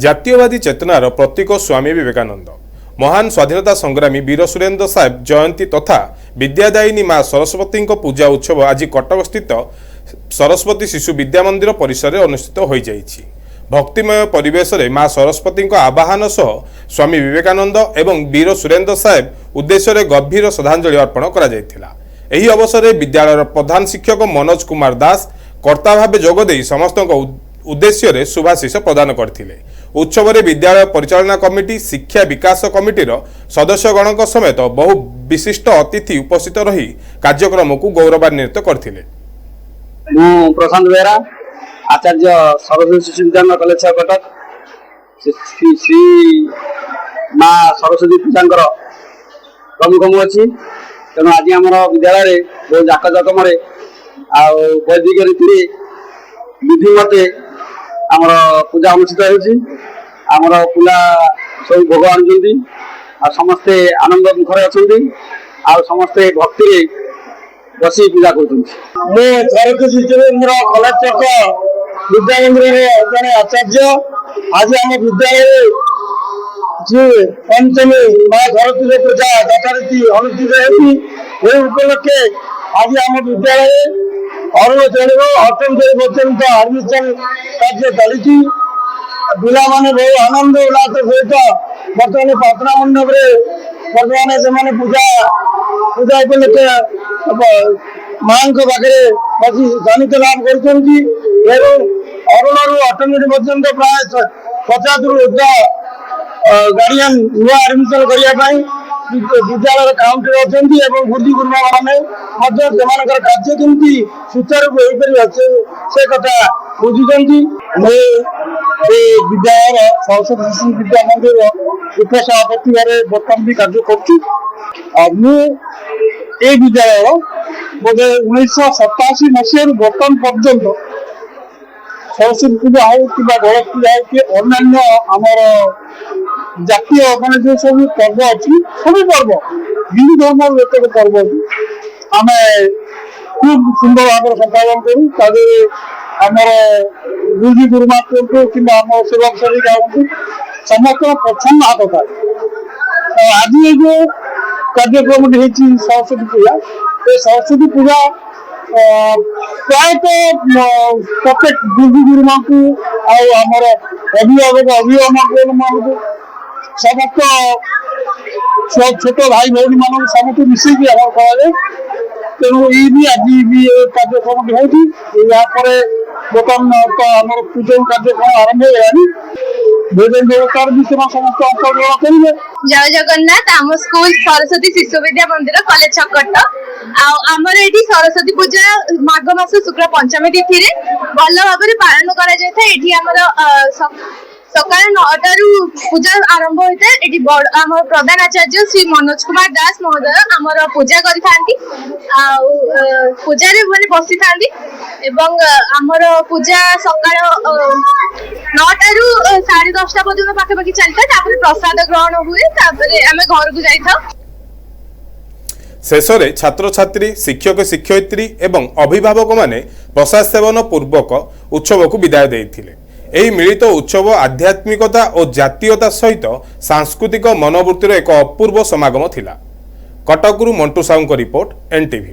ଜାତୀୟବାଦୀ ଚେତନାର ପ୍ରତୀକ ସ୍ୱାମୀ ବିବେକାନନ୍ଦ महान स्वाधीनता संग्रामी वीर सुरेन्द्र साहेब जयंती तथा विद्यादायिनी माँ सरस्वती पूजा उत्सव आज कटक स्थित सरस्वती शिशु विद्या मंदिर परिसर में अनुष्ठित हो जाइछि। भक्तिमय परिवेश में माँ सरस्वती आवाहन सह स्वामी विवेकानंद एवं वीर सुरेन्द्र साहेब उद्देश्य गभीर श्रद्धांजलि अर्पण करा जायथिला। एही अवसर में विद्यालय प्रधान शिक्षक मनोज कुमार दास कर्ता भाव जोगदे समस्त उद्देश्य शुभाशीष प्रदान करथिले। उत्सव में विद्यालय परिचालना कमिटी शिक्षा विकास कमिटीर सदस्यगण समेत बहु विशिष्ट अतिथि उपस्थित रही कार्यक्रम को गौरवान्वित करथिले। प्रशांत बेहरा आचार्य सरस्वती शिशु विद्या कॉलेज कटक श्री माँ सरस्वती पूजा प्रमुख मु अच्छी तेणु आज आम विद्यालय बहुत जाकजकम वैदिक रीति विधि मते आमर पूजा अनुष्ठित होमर पिला सब भोग आणुंट समस्ते आनंद मुखर अच्छा समस्ते भक्ति बसी पूजा कर आचार्य आज आम विद्यालय जी पंचमी माँ सरस्वती पूजा यथारीति अनुष्ठित उपलक्षे आज आम विद्यालय अरुण श्रेणी अष्टम श्रेणी पर्यंत आडमिशन कार्य चली पिला माने बहुत आनंद उल्लास सहित बर्तमान प्रार्थना मंडप बर्तमान से पूजा पूजा उपलक्षे माँ पाखे बस सानिध्य लाभ कर अरुण रु अष्टम श्रेणी पर्यंत प्राय 50 रु ऊर्ध्व गार्डियन नुआ आडमिशन करने विद्यालय काउंटर अच्छा गुरुजी गुरुमा मैंने कार्य केमती सुचारू से कथा बुझुंट विद्यालय सरस्वती शिशु विद्या मंदिर उपसभापति भाव बर्तमान भी कार्य कर विद्यालय बोधे 1987 मसीह बर्तमान पर्यंत सरस्वती पूजा हो कि गणेश पूजा हो कि अन्य आमर जातीय मान जो सब पर्व अच्छी सब पर्व हिंदू धर्म एक पर्व अच्छी आम खूब सुंदर भाव संपादन करूँ आमर गुरुजी गुरुमा कहतु कि सेवक सेविका हूँ समस्त प्रसन्न हाथ था। आज ये जो कार्यक्रम सरस्वती पूजा ये सरस्वती पूजा प्रायतः प्रत्येक गुरुजी गुरुमा को आमर अभिभावक अभिभावक समस्त छोट भाई भौणी मान समस्त मिसिक कर तेणु ये आज भी कार्यक्रम होपर बर्तमान तो आम पूजा कार्यक्रम आरंभ हो भोजन व्यवस्था भी समस्त अंशग्रहण करेंगे। जय जगन्नाथ आम स्कूल सरस्वती शिशु विद्या मंदिर कॉलेज छकट आमर ये सरस्वती पूजा माघ मास शुक्ल पंचमी तिथि भल भाव पालन कर सकाल 9 पूजा आरंभ होता है। आम प्रधान आचार्य श्री मनोज कुमार दास महोदय आमर पूजा करी पूजा माने बसी था आमर पूजा सकाल 9 रु 10:30 पर्यटन पाखापाखि चलता है प्रसाद ग्रहण हुए आम घर को जाता। शेष में छात्र छात्री शिक्षक शिक्षयित्री एवं अभिभावक माने प्रसाद सेवन पूर्वक उत्सव को विदाय देथिले। एही मिलित उत्सव आध्यात्मिकता और जातीयता सहित सांस्कृतिक मनोवृत्तिर एक अपूर्व समागम थिला। कटकरू मंटू साहू रिपोर्ट NTV।